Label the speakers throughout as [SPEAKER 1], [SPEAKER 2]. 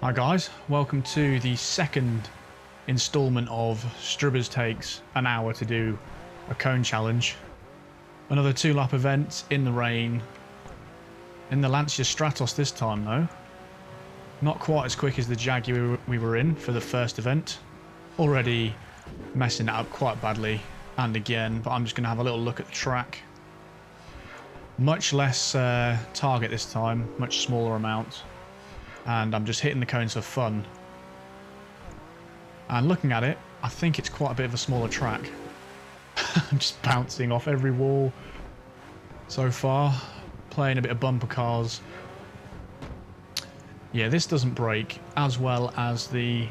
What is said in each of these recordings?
[SPEAKER 1] Hi guys, welcome to the second installment of STRIBBERS takes an hour to do a cone challenge. Another 2-lap event in the rain. In the Lancia Stratos this time though. Not quite as quick as the Jag we were in for the first event. Already messing it up quite badly and again, but I'm just going to have a little look at the track. Much less target this time, much smaller amount. And I'm just hitting the cones for fun. And looking at it, I think it's quite a bit of a smaller track. I'm just bouncing off every wall so far. Playing a bit of bumper cars. Yeah, this doesn't brake as well as the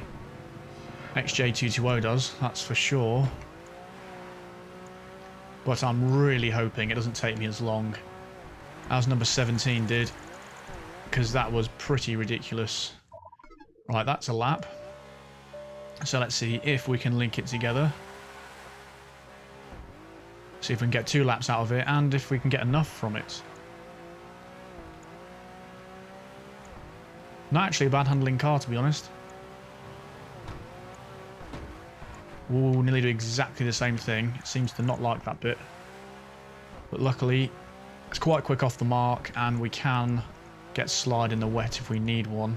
[SPEAKER 1] XJ220 does, that's for sure. But I'm really hoping it doesn't take me as long as number 17 did. Because that was pretty ridiculous. Right, that's a lap. So let's see if we can link it together. See if we can get 2 laps out of it and if we can get enough from it. Not actually a bad handling car, to be honest. We'll nearly do exactly the same thing. It seems to not like that bit. But luckily, it's quite quick off the mark and we can get slide in the wet if we need one.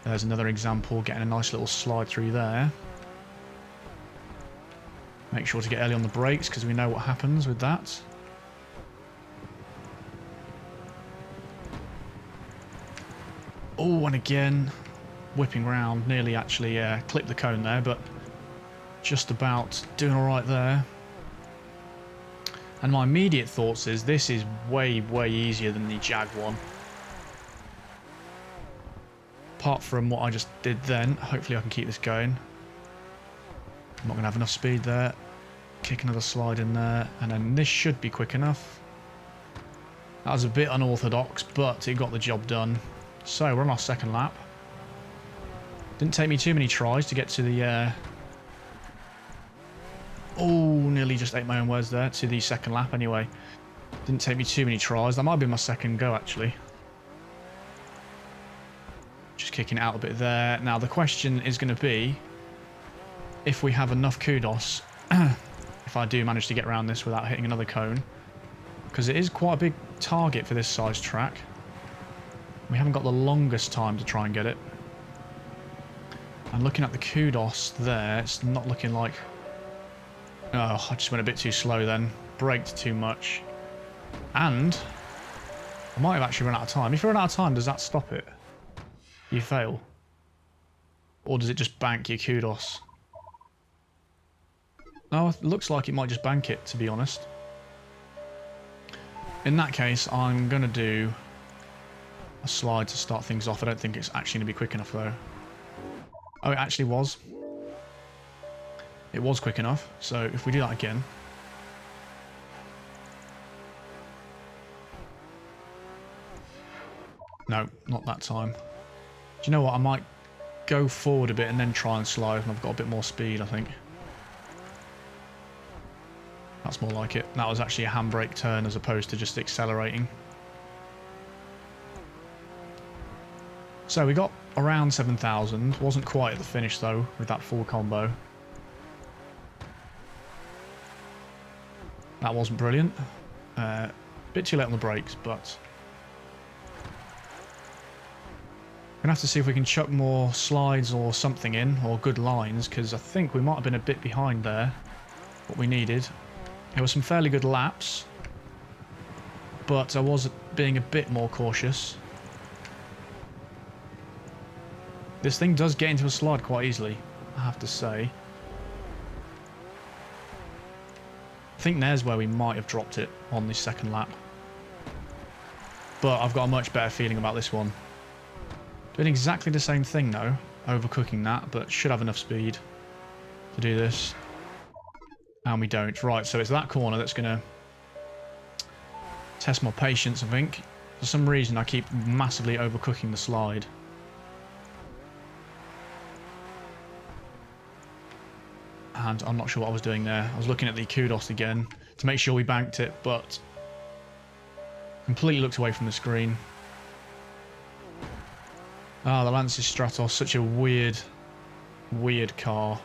[SPEAKER 1] There's another example, getting a nice little slide through there. Make sure to get early on the brakes because we know what happens with that. Oh, and again, whipping round, nearly actually clipped the cone there, but just about doing alright there. And my immediate thoughts is this is way, way easier than the Jag one. Apart from what I just did then, hopefully I can keep this going. I'm not going to have enough speed there. Kick another slide in there, and then this should be quick enough. That was a bit unorthodox, but it got the job done. So we're on our second lap. Didn't take me too many tries to get to the... Oh, nearly just ate my own words there, to the second lap anyway. Didn't take me too many tries. That might be my second go, actually. Just kicking it out a bit there. Now, the question is going to be if we have enough kudos, if I do manage to get around this without hitting another cone. Because it is quite a big target for this size track. We haven't got the longest time to try and get it. And looking at the kudos there, it's not looking like... Oh, I just went a bit too slow then. Braked too much. And I might have actually run out of time. If you run out of time, does that stop it? You fail? Or does it just bank your kudos? No, it looks like it might just bank it, to be honest. In that case, I'm going to do a slide to start things off. I don't think it's actually going to be quick enough, though. Oh, it actually was. It was quick enough, so if we do that again. No, not that time. Do you know what? I might go forward a bit and then try and slide, and I've got a bit more speed, I think. That's more like it. That was actually a handbrake turn as opposed to just accelerating. So we got around 7,000. Wasn't quite at the finish, though, with that full combo. That wasn't brilliant. Bit too late on the brakes, but... We're going to have to see if we can chuck more slides or something in, or good lines, because I think we might have been a bit behind there, what we needed. There were some fairly good laps, but I was being a bit more cautious. This thing does get into a slide quite easily, I have to say. I think there's where we might have dropped it on this second lap. But I've got a much better feeling about this one. Doing exactly the same thing though, overcooking that, but should have enough speed to do this. And we don't. Right, so it's that corner that's going to test my patience, I think. For some reason I keep massively overcooking the slide. And I'm not sure what I was doing there. I was looking at the kudos again to make sure we banked it, but completely looked away from the screen. Ah, the Lancia Stratos, such a weird car.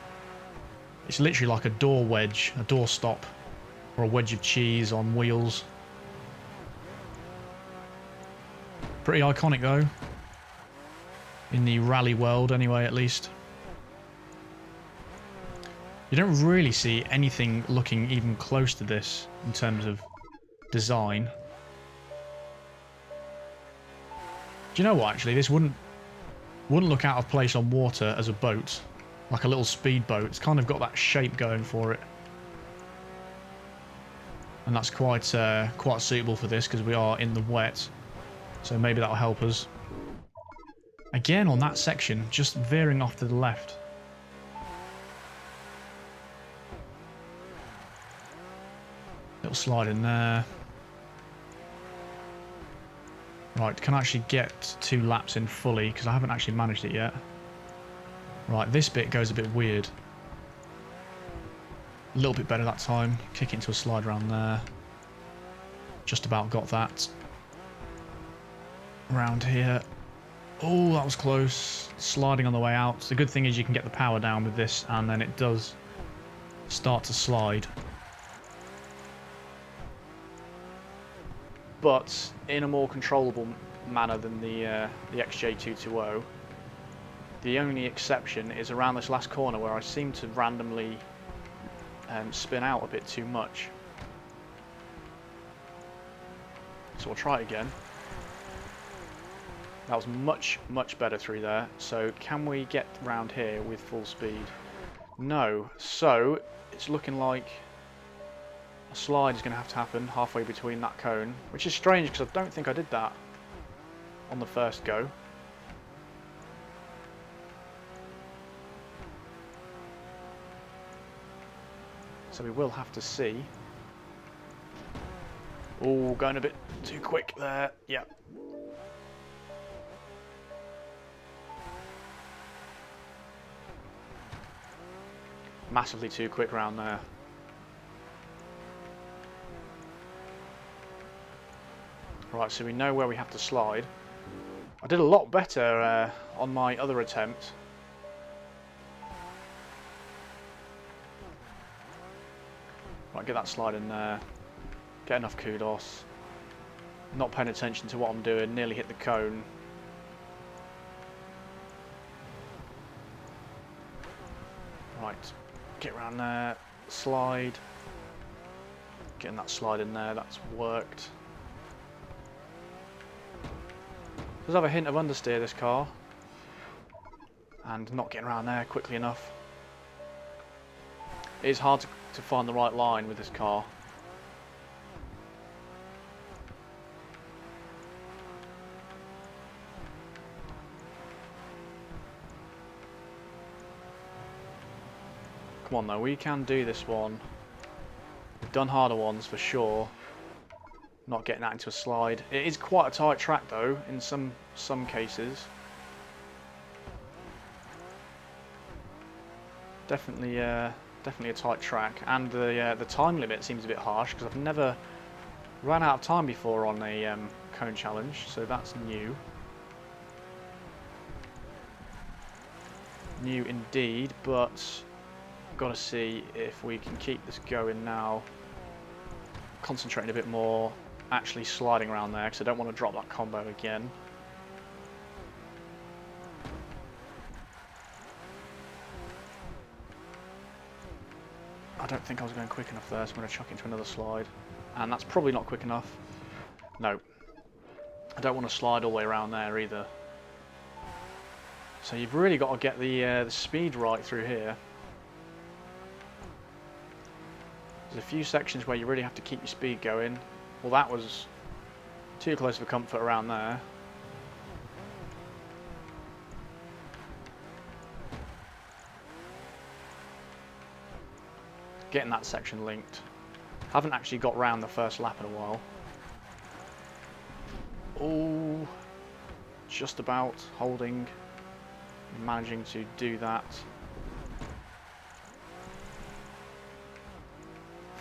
[SPEAKER 1] It's literally like a door wedge, a door stop, or a wedge of cheese on wheels. Pretty iconic though. In the rally world anyway, at least. You don't really see anything looking even close to this in terms of design. Do you know what, actually? This wouldn't look out of place on water as a boat. Like a little speedboat. It's kind of got that shape going for it. And that's quite suitable for this because we are in the wet. So maybe that'll help us. Again on that section, just veering off to the left. Little slide in there. Right, can I actually get 2 laps in fully? Because I haven't actually managed it yet. Right, this bit goes a bit weird. A little bit better that time. Kick it into a slide around there. Just about got that. Around here. Oh, that was close. Sliding on the way out. The good thing is you can get the power down with this, and then it does start to slide. But in a more controllable manner than the XJ220. The only exception is around this last corner where I seem to randomly spin out a bit too much. So we'll try it again. That was much better through there. So can we get round here with full speed? No. So it's looking like a slide is going to have to happen halfway between that cone, which is strange because I don't think I did that on the first go. So we will have to see. Oh, going a bit too quick there. Yeah. Massively too quick round there. Right, so we know where we have to slide. I did a lot better on my other attempt. Right, get that slide in there. Get enough kudos. Not paying attention to what I'm doing. Nearly hit the cone. Right, get around there. Slide. Getting that slide in there. That's worked. Does have a hint of understeer, this car. And not getting around there quickly enough. It is hard to find the right line with this car. Come on though, we can do this one. We've done harder ones for sure. Not getting that into a slide. It is quite a tight track though, in some cases. Definitely a tight track, and the time limit seems a bit harsh because I've never run out of time before on a cone challenge, so that's new. New indeed, but got to see if we can keep this going now. Concentrating a bit more, actually sliding around there because I don't want to drop that combo again. I don't think I was going quick enough there, so I'm going to chuck into another slide. And that's probably not quick enough. No. I don't want to slide all the way around there either. So you've really got to get the speed right through here. There's a few sections where you really have to keep your speed going. Well, that was too close for comfort around there. Getting that section linked. Haven't actually got round the first lap in a while. Oh, just about holding, managing to do that.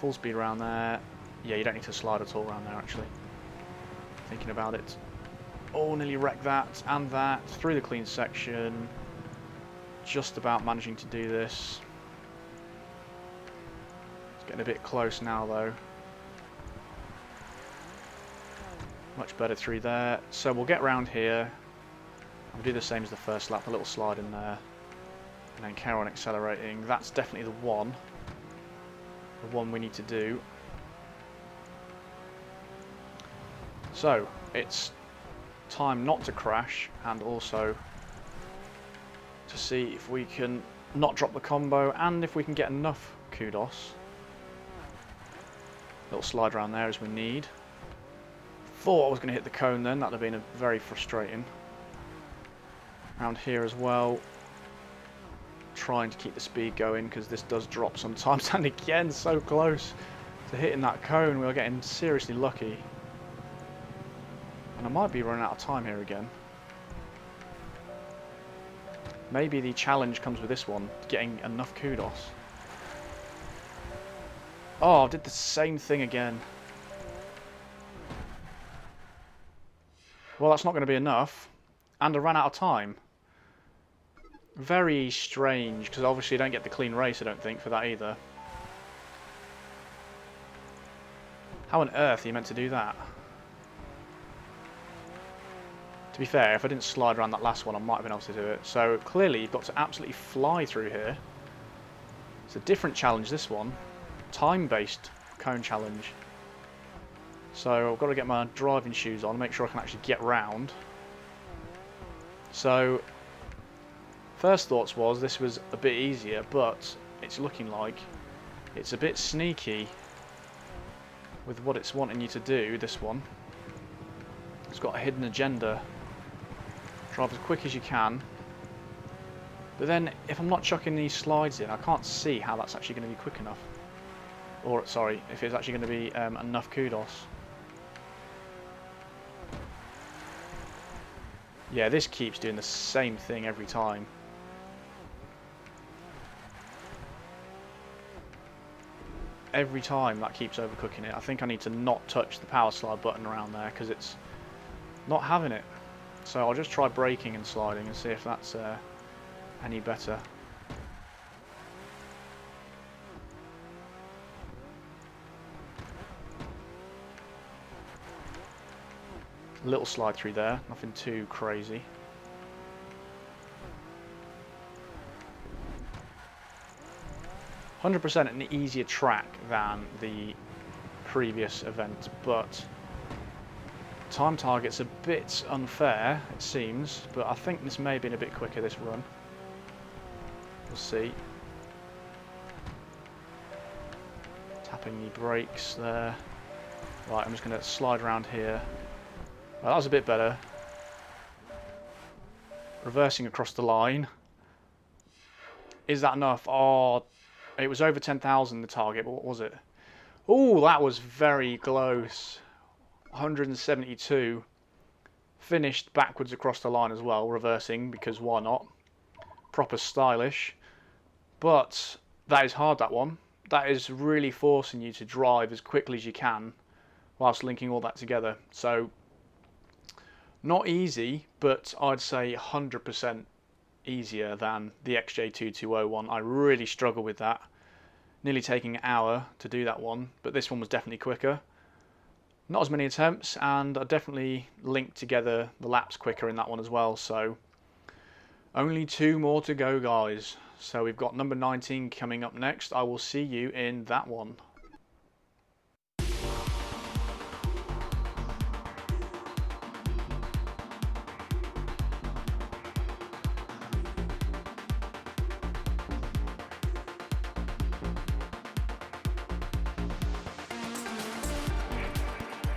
[SPEAKER 1] Full speed around there. Yeah, you don't need to slide at all around there, actually. Thinking about it. Oh, nearly wrecked that and that. Through the clean section. Just about managing to do this. It's getting a bit close now, though. Much better through there. So we'll get round here. We'll do the same as the first lap. A little slide in there. And then carry on accelerating. That's definitely the one. The one we need to do. So, it's time not to crash, and also to see if we can not drop the combo, and if we can get enough kudos. Little slide around there as we need. Thought I was going to hit the cone then, that would have been very frustrating. Around here as well. Trying to keep the speed going, because this does drop sometimes, and again, so close to hitting that cone. We are getting seriously lucky. And I might be running out of time here again. Maybe the challenge comes with this one, getting enough kudos. Oh, I did the same thing again. Well, that's not going to be enough. And I ran out of time. Very strange, because obviously you don't get the clean race, I don't think, for that either. How on earth are you meant to do that? To be fair, if I didn't slide around that last one, I might have been able to do it. So clearly you've got to absolutely fly through here. It's a different challenge, this one. Time-based cone challenge. So I've got to get my driving shoes on, make sure I can actually get round. So first thoughts was this was a bit easier, but it's looking like it's a bit sneaky with what it's wanting you to do, this one. It's got a hidden agenda. Drive as quick as you can. But then, if I'm not chucking these slides in, I can't see how that's actually going to be quick enough. Or, sorry, if it's actually going to be enough kudos. Yeah, this keeps doing the same thing every time. Every time that keeps overcooking it. I think I need to not touch the power slide button around there, because it's not having it. So I'll just try braking and sliding and see if that's any better. A little slide through there, nothing too crazy. "100% an easier track than the previous event, but time target's a bit unfair, it seems, but I think this may have been a bit quicker this run. We'll see. Tapping the brakes there. Right, I'm just going to slide around here. Well, that was a bit better. Reversing across the line. Is that enough? Oh, it was over 10,000 the target, but what was it? Oh, that was very close. 172. Finished backwards across the line as well, reversing, because why not? Proper stylish. But that is hard, that one. That is really forcing you to drive as quickly as you can whilst linking all that together. So, not easy, but I'd say 100% easier than the XJ220 one. I really struggle with that. Nearly taking an hour to do that one, but this one was definitely quicker. Not as many attempts, and I definitely linked together the laps quicker in that one as well, so only 2 more to go, guys. So we've got number 19 coming up next. I will see you in that one.